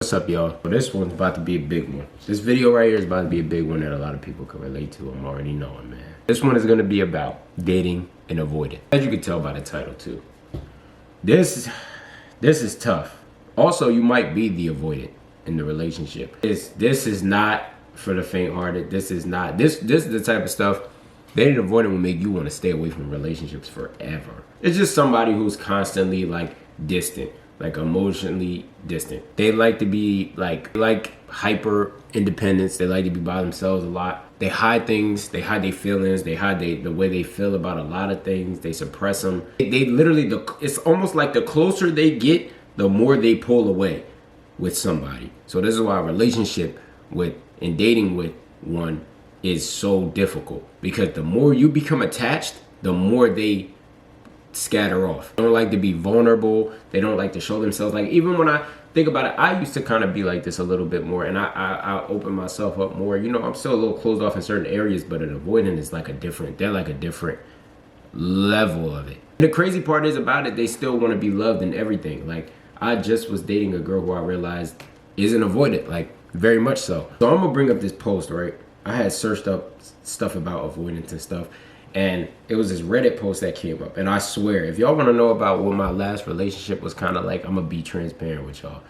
What's up, y'all? Well, this one's about to be a big one. This video right here is about to be a big one that a lot of people can relate to. I'm already knowing, man. This one is going to be about dating and avoiding. As you can tell by the title, too. This is tough. Also, you might be the avoidant in the relationship. This is not for the faint-hearted. This is the type of stuff dating and avoiding will make you want to stay away from relationships forever. It's just somebody who's constantly like distant, like emotionally distant. They like to be like hyper independence. They like to be by themselves a lot. They hide things. They hide their feelings. They hide the way they feel about a lot of things. They suppress them. They literally, it's almost like the closer they get, the more they pull away with somebody. So this is why a relationship and dating with one is so difficult, because the more you become attached, the more they scatter off. They don't like to be vulnerable. They don't like to show themselves. Like, even when I think about it, I used to kind of be like this a little bit more, and I open myself up more. You know, I'm still a little closed off in certain areas, but an avoidant is like they're like a different level of it. And the crazy part is about it, they still want to be loved and everything. Like, I just was dating a girl who I realized is an avoidant, like very much so. So I'm gonna bring up this post, right? I had searched up stuff about avoidance and stuff, and it was this Reddit post that came up. And I swear, if y'all want to know about what my last relationship was kind of like, I'm gonna be transparent with y'all.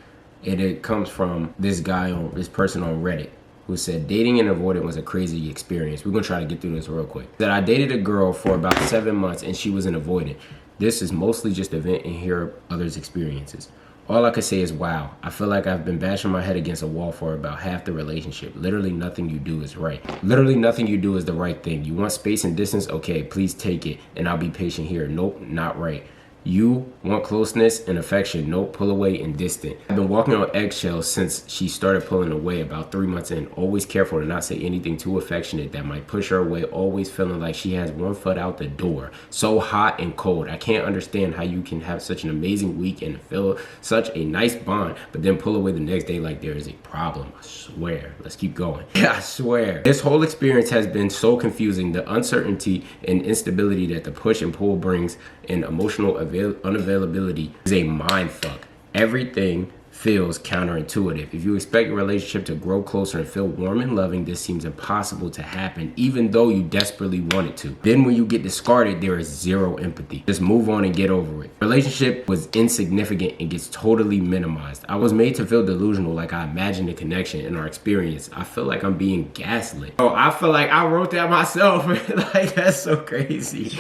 And it comes from this person on Reddit who said dating and avoiding was a crazy experience. We're gonna try to get through this real quick. That I dated a girl for about 7 months and she was an avoidant. This is mostly just to vent and hear others' experiences. All I can say is, wow, I feel like I've been bashing my head against a wall for about half the relationship. Literally nothing you do is right. Literally nothing you do is the right thing. You want space and distance? Okay, please take it, and I'll be patient here. Nope, not right. You want closeness and affection? Nope, pull away and distant. I've been walking on eggshells since she started pulling away about 3 months in. Always careful to not say anything too affectionate that might push her away. Always feeling like she has one foot out the door. So hot and cold. I can't understand how you can have such an amazing week and feel such a nice bond, but then pull away the next day like there is a problem. I swear. Let's keep going. Yeah, I swear. This whole experience has been so confusing. The uncertainty and instability that the push and pull brings, and emotional unavailability is a mind fuck. Everything feels counterintuitive. If you expect a relationship to grow closer and feel warm and loving, this seems impossible to happen, even though you desperately want it to. Then when you get discarded, there is zero empathy. Just move on and get over it. Relationship was insignificant and gets totally minimized. I was made to feel delusional, like I imagined a connection in our experience. I feel like I'm being gaslit. Oh, I feel like I wrote that myself. Like, that's so crazy.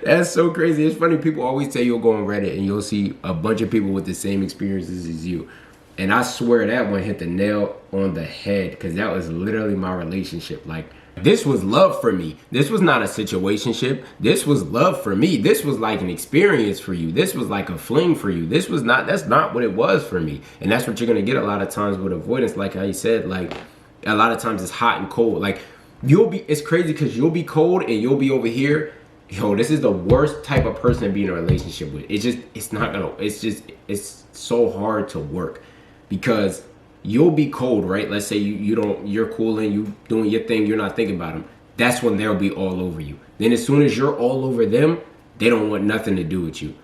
That's so crazy. It's funny, people always say you'll go on Reddit and you'll see a bunch of people with the same experiences as you. And I swear that one hit the nail on the head, because that was literally my relationship. Like, this was love for me. This was not a situationship. This was love for me. This was like an experience for you. This was like a fling for you. That's not what it was for me. And that's what you're going to get a lot of times with avoidance. Like I said, like, a lot of times it's hot and cold. Like, it's crazy because you'll be cold and you'll be over here. Yo, this is the worst type of person to be in a relationship with. It's so hard to work. Because you'll be cold, right? Let's say you're cool and you doing your thing, you're not thinking about them. That's when they'll be all over you. Then as soon as you're all over them, they don't want nothing to do with you.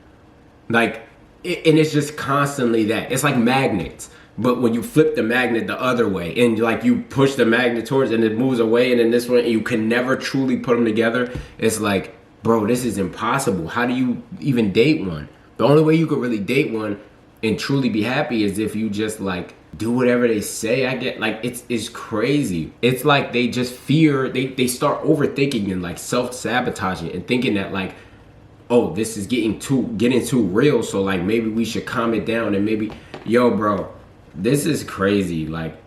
Like, and it's just constantly that. It's like magnets. But when you flip the magnet the other way and like you push the magnet towards and it moves away, and then this one, and you can never truly put them together. It's like, bro, this is impossible. How do you even date one? The only way you could really date one and truly be happy is if you just like do whatever they say. I get, like, it's crazy. It's like they just fear, they start overthinking and like self-sabotaging and thinking that like, oh, this is getting too real, so like maybe we should calm it down, and maybe, yo, bro, this is crazy. Like,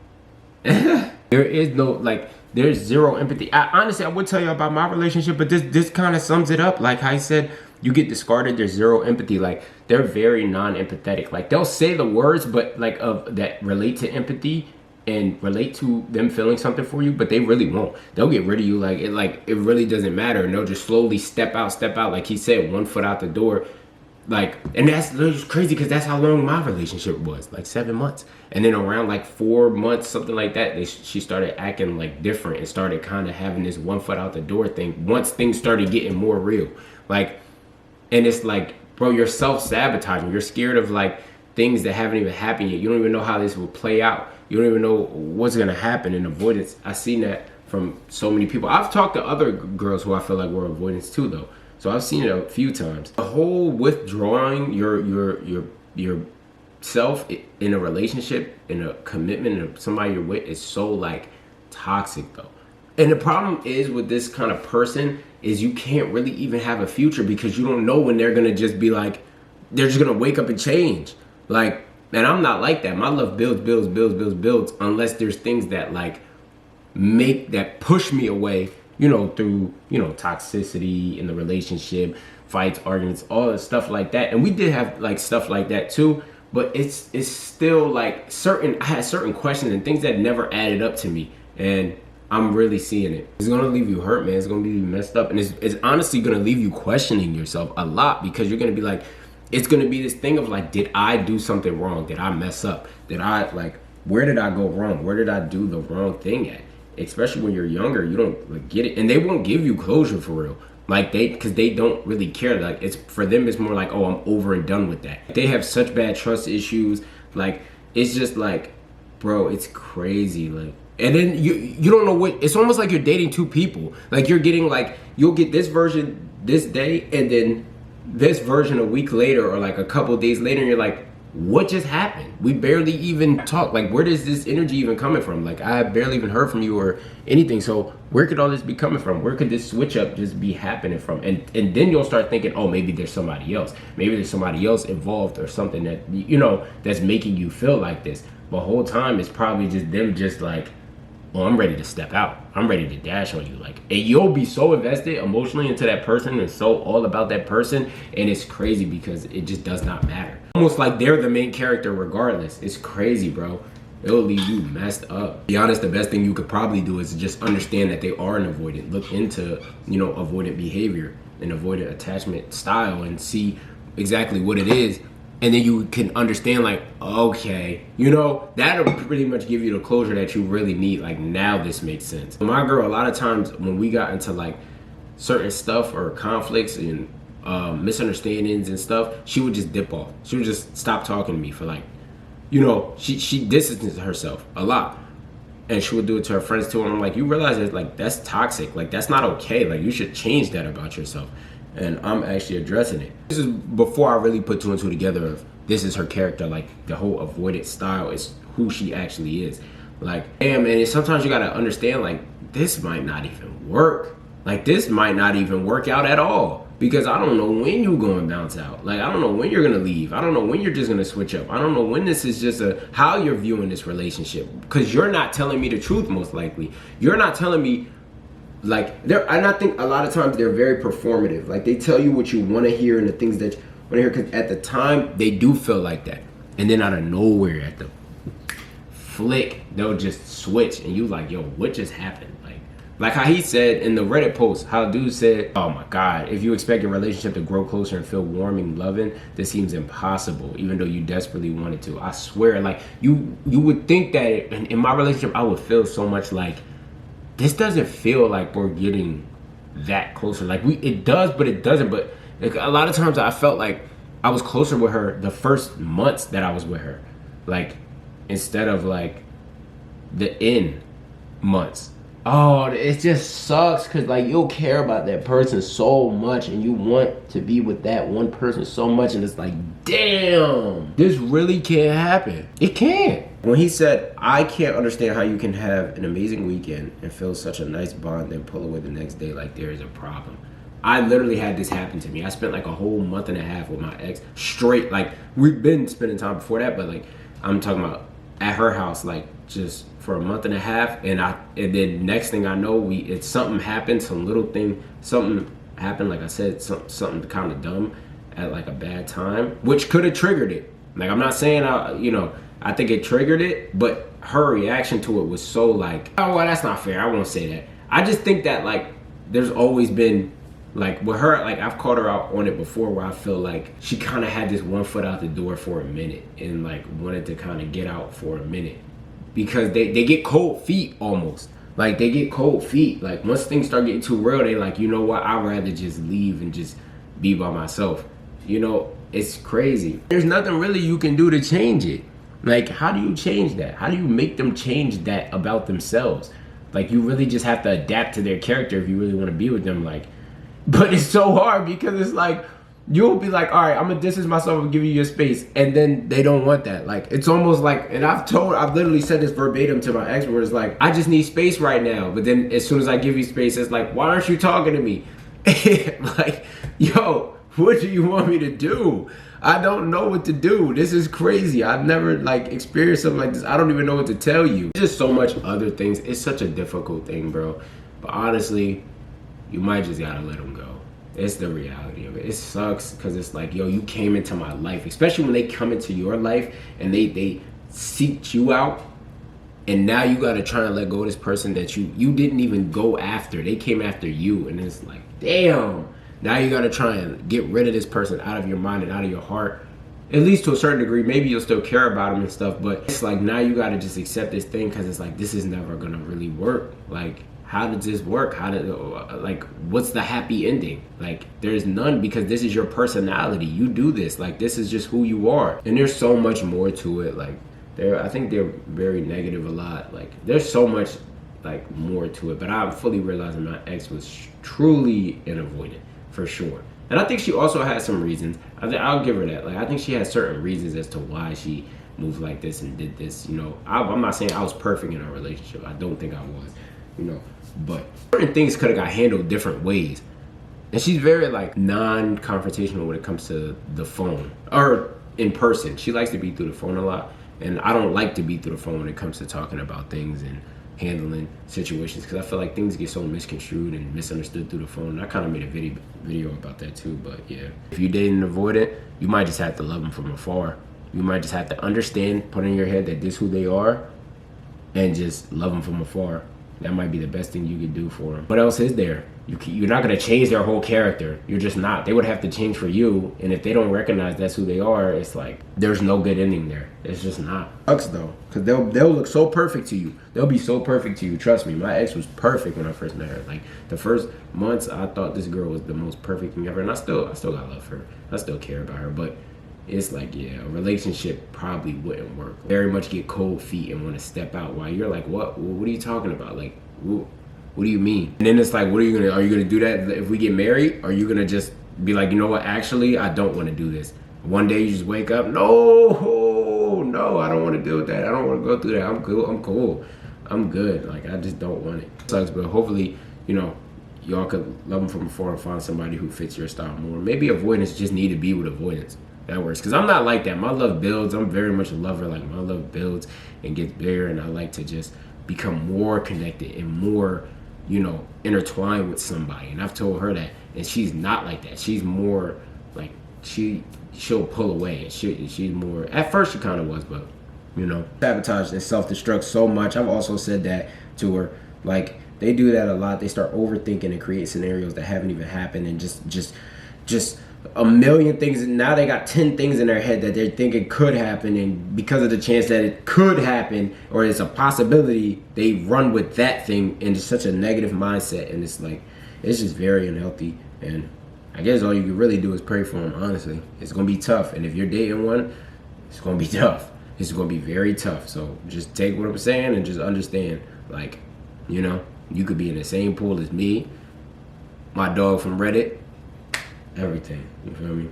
there's zero empathy. Honestly, I would tell you about my relationship, but this kind of sums it up. Like I said, you get discarded, there's zero empathy. Like, they're very non-empathetic. Like, they'll say the words, but like that relate to empathy and relate to them feeling something for you, but they really won't. They'll get rid of you like it really doesn't matter, and they'll just slowly step out. Like he said, 1 foot out the door. Like, and that's just crazy because that's how long my relationship was, like 7 months. And then around like 4 months, something like that, she started acting like different and started kind of having this 1 foot out the door thing once things started getting more real. Like, and it's like, bro, you're self-sabotaging. You're scared of like things that haven't even happened yet. You don't even know how this will play out. You don't even know what's gonna happen in avoidance. I've seen that from so many people. I've talked to other girls who I feel like were avoidance too, though. So I've seen it a few times. The whole withdrawing yourself in a relationship, in a commitment, of somebody you're with, is so like toxic, though. And the problem is with this kind of person is you can't really even have a future because you don't know when they're gonna just be like, they're just gonna wake up and change. Like, and I'm not like that. My love builds unless there's things that like push me away, you know, through, you know, toxicity in the relationship, fights, arguments, all that stuff like that. And we did have like stuff like that too, but it's still like I had certain questions and things that never added up to me. And I'm really seeing it. It's gonna leave you hurt, man. It's gonna leave you messed up. And it's honestly gonna leave you questioning yourself a lot, because you're gonna be like, it's gonna be this thing of like, did I do something wrong? Did I mess up? Where did I go wrong? Where did I do the wrong thing at? Especially when you're younger, you don't like get it. And they won't give you closure for real. Like because they don't really care. Like it's for them, it's more like, oh, I'm over and done with that. They have such bad trust issues. Like it's just like, bro, it's crazy. Like, and then you don't know what, it's almost like you're dating two people. Like you're getting like, you'll get this version this day and then this version a week later or like a couple days later, and you're like, what just happened? We barely even talk. Like, where does this energy even coming from? Like, I barely even heard from you or anything. So where could all this be coming from? Where could this switch up just be happening from? And then you'll start thinking, oh, maybe there's somebody else. Maybe there's somebody else involved or something that, you know, that's making you feel like this. But the whole time it's probably just them just like, oh, I'm ready to step out. I'm ready to dash on you. Like, and you'll be so invested emotionally into that person and so all about that person. And it's crazy because it just does not matter. Almost like they're the main character regardless. It's crazy, bro. It'll leave you messed up. To be honest, the best thing you could probably do is just understand that they are an avoidant. Look into, you know, avoidant behavior and avoidant attachment style and see exactly what it is. And then you can understand like, okay, you know, that'll pretty much give you the closure that you really need. Like, now this makes sense. My girl, a lot of times when we got into like certain stuff or conflicts and misunderstandings and stuff, she would just dip off. She would just stop talking to me for like, you know, she distances herself a lot. And she would do it to her friends too. And I'm like, you realize that like, that's toxic. Like, that's not okay. Like, you should change that about yourself. And I'm actually addressing it. This is before I really put two and two together of this is her character. Like, the whole avoidant style is who she actually is. Like, damn, and sometimes you gotta understand, like, this might not even work. Like, this might not even work out at all. Because I don't know when you're gonna bounce out. Like, I don't know when you're gonna leave. I don't know when you're just gonna switch up. I don't know when this is just how you're viewing this relationship. Because you're not telling me the truth, most likely. You're not telling me, like, and I think a lot of times they're very performative. Like, they tell you what you want to hear and the things that you want to hear, because at the time they do feel like that, and then out of nowhere at the flick they'll just switch, and you like, yo, what just happened? Like how he said in the Reddit post, how dude said, oh my God, if you expect your relationship to grow closer and feel warming, loving, this seems impossible, even though you desperately want it to. I swear, like, you would think that in my relationship I would feel so much like, this doesn't feel like we're getting that closer. Like, it does, but it doesn't. But like, a lot of times I felt like I was closer with her the first months that I was with her, like, instead of like the end months. Oh, it just sucks because like, you'll care about that person so much and you want to be with that one person so much, and it's like, damn, this really can't happen. It can't. When he said, I can't understand how you can have an amazing weekend and feel such a nice bond, then pull away the next day like there is a problem. I literally had this happen to me. I spent like a whole month and a half with my ex straight. Like, we've been spending time before that, but like, I'm talking about at her house, like, just for a month and a half, and then next thing I know, something happened, something happened, like I said, something kind of dumb at like a bad time, which could have triggered it. Like, I'm not saying I think it triggered it, but her reaction to it was so like, oh, well, that's not fair. I won't say that. I just think that like, there's always been, like, with her, like, I've called her out on it before where I feel like she kind of had this one foot out the door for a minute and like wanted to kind of get out for a minute, because they get cold feet almost. Like, they get cold feet. Like, once things start getting too real, they like, you know what, I'd rather just leave and just be by myself. You know, it's crazy. There's nothing really you can do to change it. Like, how do you change that? How do you make them change that about themselves? Like, you really just have to adapt to their character if you really want to be with them. Like, but it's so hard because it's like, you'll be like, all right, I'm gonna distance myself and give you your space. And then they don't want that. Like, it's almost like, and I've literally said this verbatim to my ex, where it's like, I just need space right now. But then as soon as I give you space, it's like, why aren't you talking to me? Like, yo, what do you want me to do? I don't know what to do. This is crazy. I've never like experienced something like this. I don't even know what to tell you. There's just so much other things. It's such a difficult thing, bro. But honestly, you might just gotta let them go. It's the reality of it. It sucks because it's like, yo, you came into my life, especially when they come into your life and they seek you out. And now you gotta try and let go of this person that you didn't even go after. They came after you, and it's like, damn. Now you gotta try and get rid of this person out of your mind and out of your heart. At least to a certain degree. Maybe you'll still care about them and stuff, but it's like now you gotta just accept this thing because it's like, this is never gonna really work. Like, how does this work? Like, what's the happy ending? Like, there's none, because this is your personality. You do this. Like, this is just who you are. And there's so much more to it. Like, I think they're very negative a lot. Like, there's so much like more to it. But I'm fully realizing my ex was truly an avoidant. For sure. And I think she also has some reasons. I'll give her that. Like, I think she has certain reasons as to why she moved like this and did this. You know, I'm not saying I was perfect in our relationship. I don't think I was, you know. But certain things could have got handled different ways. And she's very, like, non-confrontational when it comes to the phone. Or in person. She likes to be through the phone a lot. And I don't like to be through the phone when it comes to talking about things and handling situations, because I feel like things get so misconstrued and misunderstood through the phone. And I kind of made a video about that too. But yeah, if you're dating an avoidant, you might just have to love them from afar. You might just have to understand, put in your head that this is who they are, and just love them from afar. That might be the best thing you could do for them. What else is there? You're not going to change their whole character. You're just not. They would have to change for you. And if they don't recognize that's who they are, it's like, there's no good ending there. It's just not. Sucks though, because they'll look so perfect to you. They'll be so perfect to you. Trust me, my ex was perfect when I first met her. Like, the first months, I thought this girl was the most perfect thing ever. And I still got love for her. I still care about her. But it's like, yeah, a relationship probably wouldn't work. Very much get cold feet and want to step out while you're like, what are you talking about? Like, what do you mean? And then it's like, are you gonna do that if we get married? Or are you gonna just be like, you know what, actually, I don't want to do this. One day you just wake up, no, I don't want to deal with that. I don't want to go through that. I'm cool. I'm good. Like, I just don't want it. It sucks, but hopefully, you know, y'all could love them from afar and find somebody who fits your style more. Maybe avoidance just need to be with avoidance. That works. Because I'm not like that. My love builds. I'm very much a lover. Like, my love builds and gets bigger, and I like to just become more connected and more, you know, intertwined with somebody. And I've told her that, and she's not like that. She's more like, she'll pull away, and she's more, at first she kind of was, but, you know, sabotage and self-destruct so much. I've also said that to her. Like, they do that a lot. They start overthinking and create scenarios that haven't even happened, and just a million things, and now they got 10 things in their head that they're thinking could happen, and because of the chance that it could happen or it's a possibility, they run with that thing into such a negative mindset. And it's like, it's just very unhealthy. And I guess all you can really do is pray for them. Honestly, it's gonna be tough, and if you're dating one, it's gonna be tough. It's gonna be very tough. So just take what I'm saying and just understand, like, you know, you could be in the same pool as me, my dog from Reddit, everything. You feel me?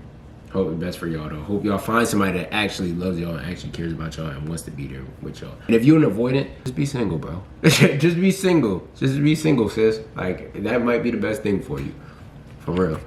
Hope the best for y'all though. Hope y'all find somebody that actually loves y'all and actually cares about y'all and wants to be there with y'all. And if you're an avoidant, just be single, bro. Just be single. Just be single, sis. Like, that might be the best thing for you. For real.